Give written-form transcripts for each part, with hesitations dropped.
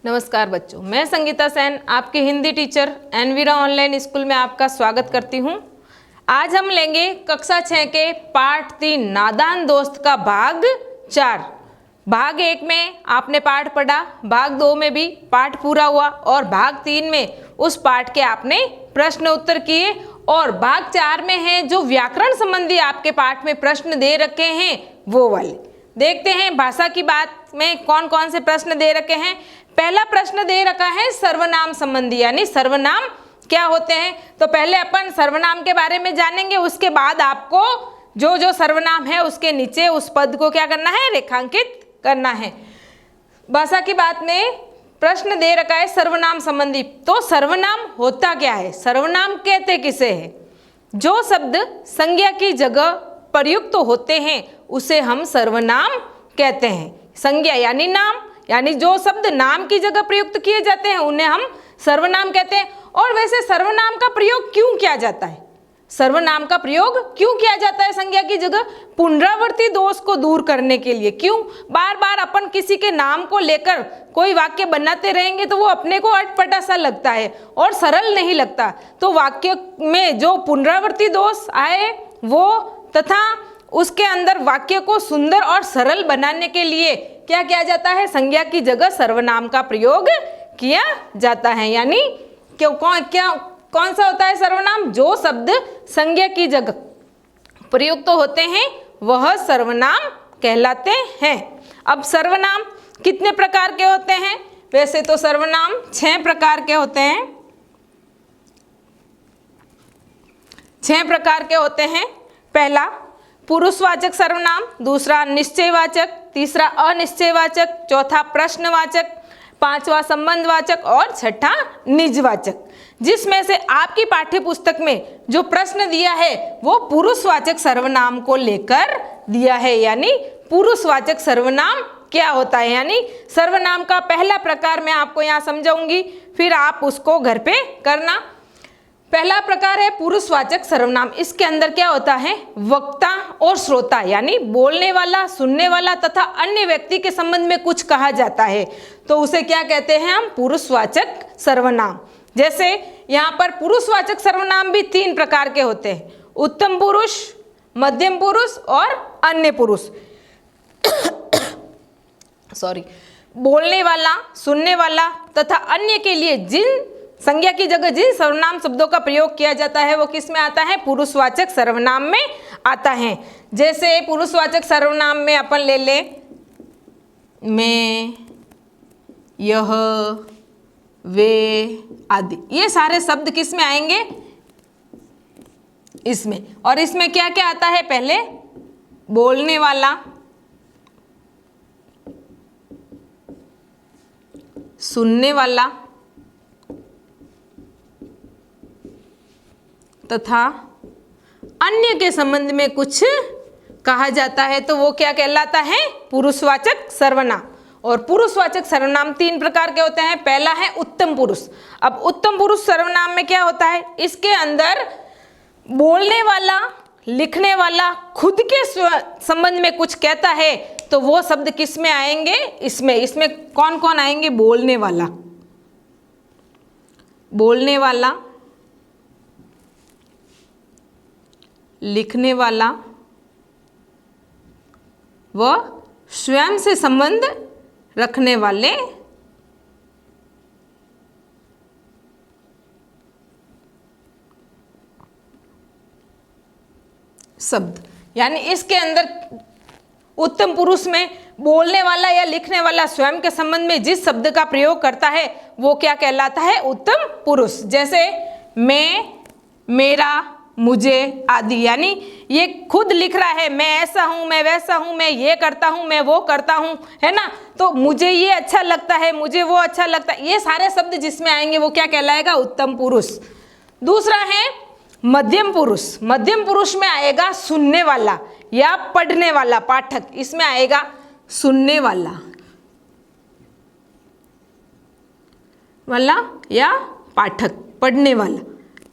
नमस्कार बच्चों, मैं संगीता सेन आपकी Hindi teacher Envira online school में आपका स्वागत करती हूँ। आज हम लेंगे कक्षा 6 के पाठ 3 नादान दोस्त का भाग 4। भाग 1 में आपने पाठ पढ़ा, भाग 2 में भी पाठ पूरा हुआ और भाग 3 में उस पाठ के आपने प्रश्न उत्तर किए और भाग 4 में है जो व्याकरण संबंधी आपके पाठ में प्रश्न दे रखे हैं वो वाले। देखते हैं भाषा की बात में कौन कौन से प्रश्न दे रखे हैं। पहला प्रश्न दे रखा है सर्वनाम संबंधी, यानी सर्वनाम क्या होते हैं। तो पहले अपन सर्वनाम के बारे में जानेंगे, उसके बाद आपको जो जो सर्वनाम है उसके नीचे उस पद को क्या करना है, रेखांकित करना है। भाषा की बात में प्रश्न दे रखा है सर्वनाम संबंधी। तो सर्वनाम होता क्या है, सर्वनाम कहते किसे है? जो शब्द संज्ञा की जगह प्रयुक्त होते हैं उसे हम सर्वनाम कहते हैं। संज्ञा यानी नाम, यानी जो शब्द नाम की जगह प्रयुक्त किए जाते हैं उन्हें हम सर्वनाम कहते हैं। और वैसे सर्वनाम का प्रयोग क्यों किया जाता है? सर्वनाम का प्रयोग क्यों किया जाता है संज्ञा की जगह? पुनरावृत्ति दोष को दूर करने के लिए। क्यों? बार बार अपन किसी के नाम को लेकर कोई वाक्य बनाते रहेंगे तो वो अपने को अटपटा सा लगता है और सरल नहीं लगता। तो वाक्य में जो पुनरावृत्ति दोष आए वो तथा उसके अंदर वाक्य को सुंदर और सरल बनाने के लिए क्या किया जाता है, संज्ञा की जगह सर्वनाम का प्रयोग किया जाता है। यानी कौन सा होता है सर्वनाम? जो शब्द संज्ञा की जगह प्रयुक्त होते हैं वह सर्वनाम कहलाते हैं। अब सर्वनाम कितने प्रकार के होते हैं? वैसे तो सर्वनाम 6 प्रकार के होते हैं। 6 प्रकार के होते हैं। पहला पुरुषवाचक सर्वनाम, दूसरा निश्चयवाचक, तीसरा अनिश्चयवाचक, चौथा प्रश्नवाचक, पांचवा संबंधवाचक और छठा निजवाचक। जिसमें से आपकी पाठ्य पुस्तक में जो प्रश्न दिया है वो पुरुषवाचक सर्वनाम को लेकर दिया है। यानी पुरुषवाचक सर्वनाम क्या होता है, यानी सर्वनाम का पहला प्रकार मैं आपको यहाँ समझाऊंगी, फिर आप उसको घर पे करना। पहला प्रकार है पुरुषवाचक सर्वनाम। इसके अंदर क्या होता है, वक्ता और श्रोता यानी बोलने वाला, सुनने वाला तथा अन्य व्यक्ति के संबंध में कुछ कहा जाता है तो उसे क्या कहते हैं हम, पुरुषवाचक सर्वनाम। जैसे यहाँ पर पुरुषवाचक सर्वनाम भी 3 प्रकार के होते हैं, उत्तम पुरुष, मध्यम पुरुष और अन्य पुरुष। बोलने वाला, सुनने वाला तथा अन्य के लिए जिन संज्ञा की जगह जिन सर्वनाम शब्दों का प्रयोग किया जाता है वो किस में आता है, पुरुषवाचक सर्वनाम में आता है। जैसे पुरुषवाचक सर्वनाम में अपन ले ले मैं, यह, वे आदि, ये सारे शब्द किस में आएंगे, इसमें। और इसमें क्या क्या आता है, पहले बोलने वाला, सुनने वाला तथा अन्य के संबंध में कुछ कहा जाता है तो वो क्या कहलाता है, पुरुषवाचक सर्वनाम। और पुरुषवाचक सर्वनाम 3 प्रकार के होते हैं। पहला है उत्तम पुरुष। अब उत्तम पुरुष सर्वनाम में क्या होता है, इसके अंदर बोलने वाला, लिखने वाला खुद के संबंध में कुछ कहता है तो वो शब्द किस में आएंगे, इसमें कौन कौन आएंगे, बोलने वाला, लिखने वाला व स्वयं से संबंध रखने वाले शब्द। यानी इसके अंदर उत्तम पुरुष में बोलने वाला या लिखने वाला स्वयं के संबंध में जिस शब्द का प्रयोग करता है वो क्या कहलाता है, उत्तम पुरुष। जैसे मैं, मेरा, मुझे आदि, यानी ये खुद लिख रहा है, मैं ऐसा हूँ, मैं वैसा हूँ, मैं ये करता हूँ, मैं वो करता हूँ, है ना। तो मुझे ये अच्छा लगता है, मुझे वो अच्छा लगता है, ये सारे शब्द जिसमें आएंगे वो क्या कहलाएगा, उत्तम पुरुष। दूसरा है मध्यम पुरुष। मध्यम पुरुष में आएगा सुनने वाला या पढ़ने वाला, पाठक, इसमें आएगा सुनने वाला या पाठक, पढ़ने वाला।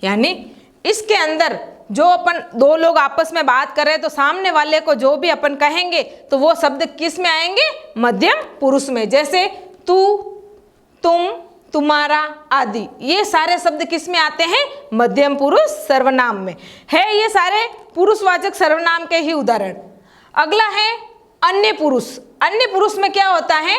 यानी इसके अंदर जो अपन 2 लोग आपस में बात कर रहे हैं तो सामने वाले को जो भी अपन कहेंगे तो वो शब्द किस में आएंगे, मध्यम पुरुष में। जैसे तू, तुम, तुम्हारा आदि, ये सारे शब्द किस में आते हैं? मध्यम पुरुष सर्वनाम में है। ये सारे पुरुषवाचक सर्वनाम के ही उदाहरण। अगला है अन्य पुरुष। अन्य पुरुष में क्या होता है?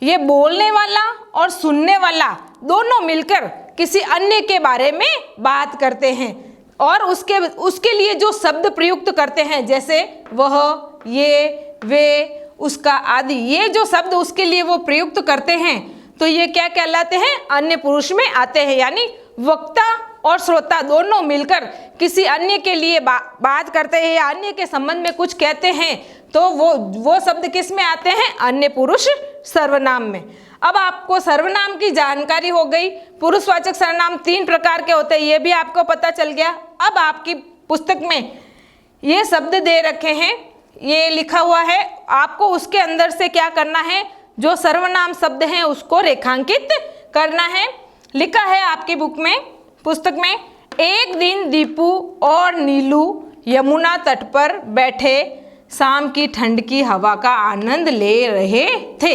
ये बोलने वाला और सुनने वाला दोनों मिलकर किसी अन्य के बारे में बात करते हैं और उसके लिए जो शब्द प्रयुक्त करते हैं, जैसे वह, ये, वे, उसका आदि, ये जो शब्द उसके लिए वो प्रयुक्त करते हैं, तो ये क्या कहलाते हैं? अन्य पुरुष में आते हैं। यानी वक्ता और श्रोता दोनों मिलकर किसी अन्य के लिए बात करते हैं या अन्य के संबंध में कुछ कहते हैं, तो वो शब्द किस में आते हैं? अन्य पुरुष सर्वनाम में। अब आपको सर्वनाम की जानकारी हो गई। पुरुषवाचक सर्वनाम 3 प्रकार के होते हैं, ये भी आपको पता चल गया। अब आपकी पुस्तक में ये शब्द दे रखे हैं, ये लिखा हुआ है, आपको उसके अंदर से क्या करना है? जो सर्वनाम शब्द हैं उसको रेखांकित करना है। लिखा है आपकी बुक में, पुस्तक में, एक दिन दीपू और नीलू यमुना तट पर बैठे शाम की ठंड की हवा का आनंद ले रहे थे।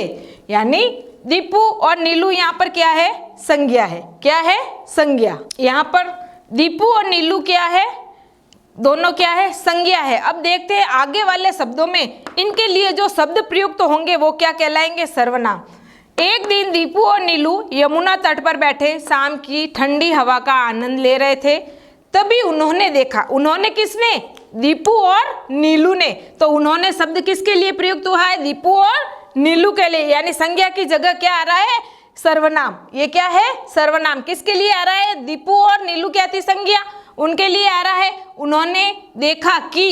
यानी दीपू और नीलू यहाँ पर क्या है? संज्ञा है। क्या है? संज्ञा। यहाँ पर दीपू और नीलू क्या है? दोनों क्या है? संज्ञा है। अब देखते हैं आगे वाले शब्दों में इनके लिए जो शब्द प्रयुक्त होंगे वो क्या कहलाएंगे? सर्वनाम। एक दिन दीपू और नीलू यमुना तट पर बैठे शाम की ठंडी हवा का आनंद ले रहे थे, तभी उन्होंने देखा। उन्होंने किसने? दीपू और नीलू ने। तो उन्होंने शब्द किसके लिए प्रयुक्त हुआ है? दीपू और नीलू के लिए। यानी संज्ञा की जगह क्या आ रहा है? सर्वनाम। ये क्या है? सर्वनाम। किसके लिए आ रहा है? दीपू और नीलू क्या थी? संज्ञा, उनके लिए आ रहा है। उन्होंने देखा कि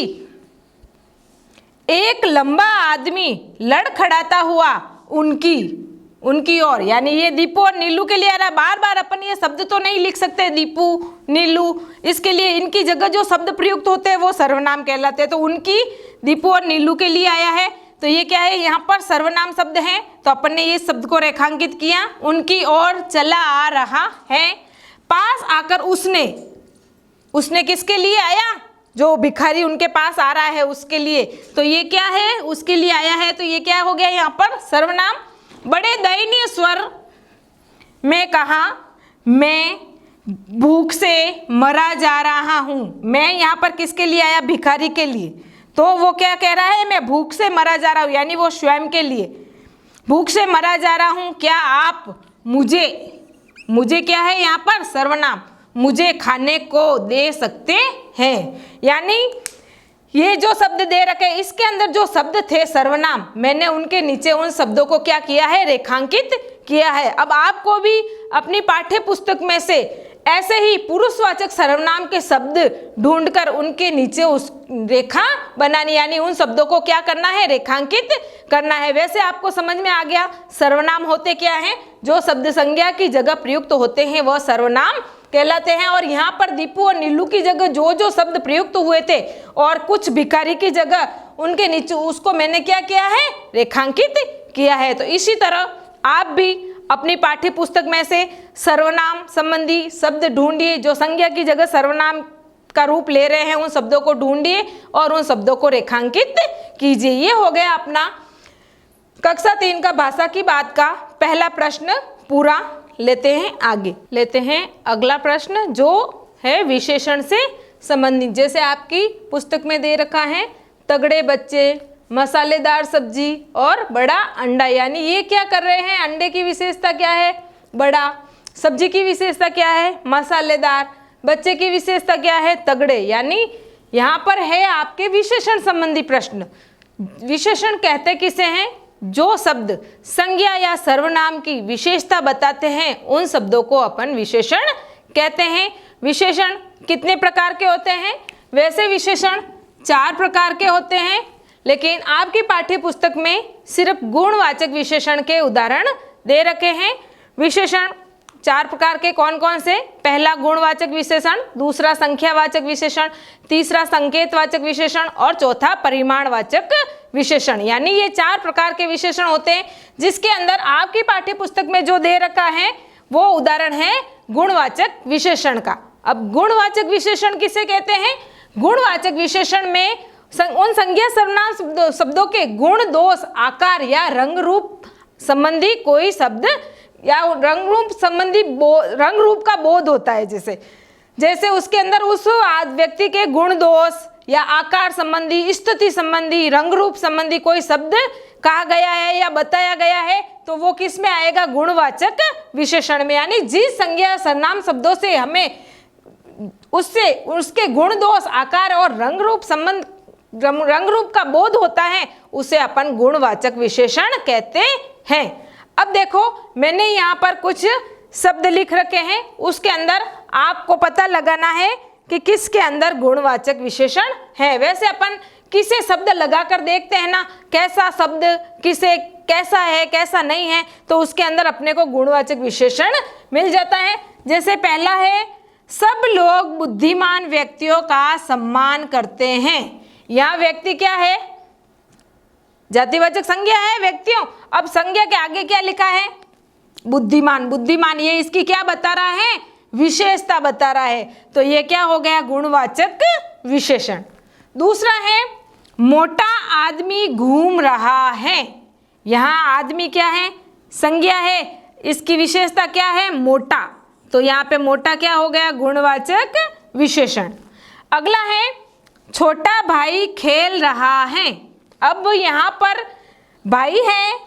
एक लंबा आदमी लड़खड़ाता हुआ उनकी ओर। यानी ये दीपू और नीलू के लिए आ रहा है। बार बार अपन ये शब्द तो नहीं लिख सकते, दीपू, नीलू, इसके लिए इनकी जगह जो शब्द प्रयुक्त होते हैं वो सर्वनाम कहलाते हैं। तो उनकी, दीपू और नीलू के लिए आया है। तो ये क्या है? यहाँ पर सर्वनाम शब्द है, तो अपन ने ये शब्द को रेखांकित किया। उनकी ओर चला आ रहा है। पास आकर उसने किसके लिए आया? जो भिखारी उनके पास आ रहा है उसके लिए। तो ये क्या है? उसके लिए आया है। तो ये क्या हो गया यहाँ पर? सर्वनाम। बड़े दयनीय स्वर में कहा, मैं भूख से मरा जा रहा हूं। मैं यहाँ पर किसके लिए आया? भिखारी के लिए। तो वो क्या कह रहा है? मैं भूख से मरा जा रहा हूं, यानी वो स्वयं के लिए भूख से मरा जा रहा हूं। क्या आप मुझे क्या है यहाँ पर? सर्वनाम। मुझे खाने को दे सकते हैं। यानी ये जो शब्द दे रखे, इसके अंदर जो शब्द थे सर्वनाम, मैंने उनके नीचे उन शब्दों को क्या किया है? रेखांकित किया है। अब आपको भी अपनी पाठ्य पुस्तक में से ऐसे ही पुरुषवाचक सर्वनाम के शब्द ढूंढकर उनके नीचे उस रेखा बनानी, यानी उन शब्दों को क्या करना है? रेखांकित करना है। वैसे आपको समझ में आ गया सर्वनाम होते क्या हैं? जो शब्द संज्ञा की जगह प्रयुक्त होते हैं वह सर्वनाम कहलाते हैं। और यहाँ पर दीपू और नीलू की जगह जो शब्द प्रयुक्त हुए थे और कुछ भिखारी की जगह उनके नीचे, उसको मैंने क्या किया है? रेखांकित किया है। तो इसी तरह आप भी अपनी पाठ्य पुस्तक में से सर्वनाम संबंधी शब्द ढूंढिए, जो संज्ञा की जगह सर्वनाम का रूप ले रहे हैं उन शब्दों को ढूंढिए और उन शब्दों को रेखांकित कीजिए। ये हो गया अपना कक्षा 3 का भाषा की बात का पहला प्रश्न पूरा। लेते हैं आगे, लेते हैं अगला प्रश्न जो है विशेषण से संबंधित। जैसे आपकी पुस्तक में दे रखा है, तगड़े बच्चे, मसालेदार सब्जी और बड़ा अंडा। यानी ये क्या कर रहे हैं? अंडे की विशेषता क्या है? बड़ा। सब्जी की विशेषता क्या है? मसालेदार। बच्चे की विशेषता क्या है? तगड़े। यानी यहाँ पर है आपके विशेषण संबंधी प्रश्न। विशेषण कहते किसे हैं? जो शब्द संज्ञा या सर्वनाम की विशेषता बताते हैं उन शब्दों को अपन विशेषण कहते हैं। विशेषण कितने प्रकार के होते हैं? वैसे विशेषण 4 प्रकार के होते हैं, लेकिन आपकी पाठ्य पुस्तक में सिर्फ गुणवाचक विशेषण के उदाहरण दे रखे हैं। विशेषण 4 प्रकार के कौन कौन से? पहला गुणवाचक विशेषण, दूसरा संख्यावाचक विशेषण, तीसरा संकेतवाचक विशेषण और चौथा परिमाणवाचक विशेषण। यानी ये 4 प्रकार के विशेषण होते हैं, जिसके अंदर आपकी पाठ्य पुस्तक में जो दे रखा है वो उदाहरण है गुणवाचक विशेषण का। अब गुणवाचक विशेषण किसे कहते हैं? गुणवाचक विशेषण में उन संज्ञा सर्वनाम शब्दों के गुण, दोष, आकार या रंग रूप संबंधी कोई शब्द या रंग रूप संबंधी रंग रूप का बोध होता है, जैसे उसके अंदर उस व्यक्ति के गुण दोष या आकार संबंधी, स्थिति संबंधी, रंग रूप संबंधी कोई शब्द कहा गया है या बताया गया है तो वो किस में आएगा? गुणवाचक विशेषण में। यानी जिस संज्ञा सर्वनाम शब्दों से हमें उसके गुण दोष, आकार और रंग रूप का बोध होता है उसे अपन गुणवाचक विशेषण कहते हैं। अब देखो मैंने यहाँ पर कुछ शब्द लिख रखे हैं, उसके अंदर आपको पता लगाना है कि किसके अंदर गुणवाचक विशेषण है। वैसे अपन किसे शब्द लगाकर देखते हैं ना, कैसा शब्द किसे कैसा है कैसा नहीं है, तो उसके अंदर अपने को गुणवाचक विशेषण मिल जाता है। जैसे पहला है, सब लोग बुद्धिमान व्यक्तियों का सम्मान करते हैं। यहाँ व्यक्ति क्या है? जातिवाचक संज्ञा है व्यक्तियों। अब संज्ञा के आगे क्या लिखा है? बुद्धिमान। बुद्धिमान ये इसकी क्या बता रहा है? विशेषता बता रहा है, तो ये क्या हो गया? गुणवाचक विशेषण। दूसरा है, मोटा आदमी घूम रहा है। यहाँ आदमी क्या है? संज्ञा है, इसकी विशेषता क्या है? मोटा, तो यहाँ पे मोटा क्या हो गया? गुणवाचक विशेषण। अगला है, छोटा भाई खेल रहा है। अब यहाँ पर भाई है,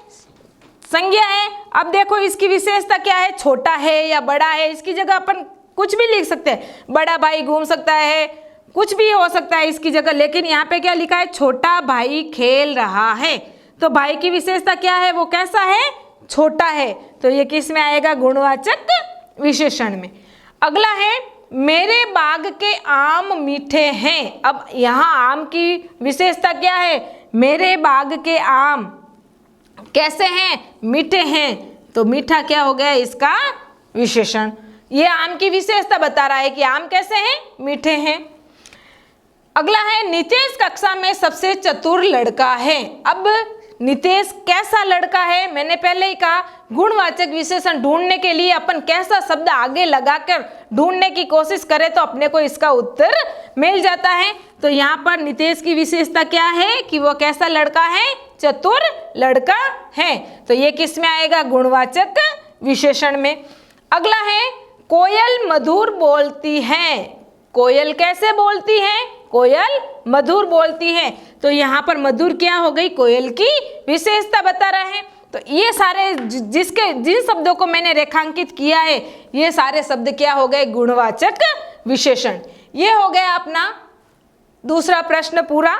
संज्ञा है। अब देखो इसकी विशेषता क्या है? छोटा है या बड़ा है, इसकी जगह अपन कुछ भी लिख सकते हैं। बड़ा भाई घूम सकता है, कुछ भी हो सकता है इसकी जगह, लेकिन यहाँ पे क्या लिखा है? छोटा भाई खेल रहा है। तो भाई की विशेषता क्या है? वो कैसा है? छोटा है, तो ये किस में आएगा? गुणवाचक विशेषण में। अगला है, मेरे बाग के आम मीठे हैं। अब यहाँ आम की विशेषता क्या है? मेरे बाग के आम कैसे हैं? मीठे हैं, तो मीठा क्या हो गया? इसका विशेषण। ये आम की विशेषता बता रहा है कि आम कैसे हैं? मीठे हैं। अगला है, नितेश कक्षा में सबसे चतुर लड़का है। अब नितेश कैसा लड़का है? मैंने पहले ही कहा, गुणवाचक विशेषण ढूंढने के लिए अपन कैसा शब्द आगे लगाकर ढूंढने की कोशिश करें तो अपने को इसका उत्तर मिल जाता है। तो यहाँ पर नितेश की विशेषता क्या है कि वो कैसा लड़का है? चतुर लड़का है, तो ये किस में आएगा? गुणवाचक विशेषण में। अगला है, कोयल मधुर बोलती है। कोयल कैसे बोलती है? कोयल मधुर बोलती है, तो यहाँ पर मधुर क्या हो गई? कोयल की विशेषता बता रहा है। तो ये सारे जिन शब्दों को मैंने रेखांकित किया है, ये सारे शब्द क्या हो गए? गुणवाचक विशेषण। ये हो गया अपना दूसरा प्रश्न पूरा।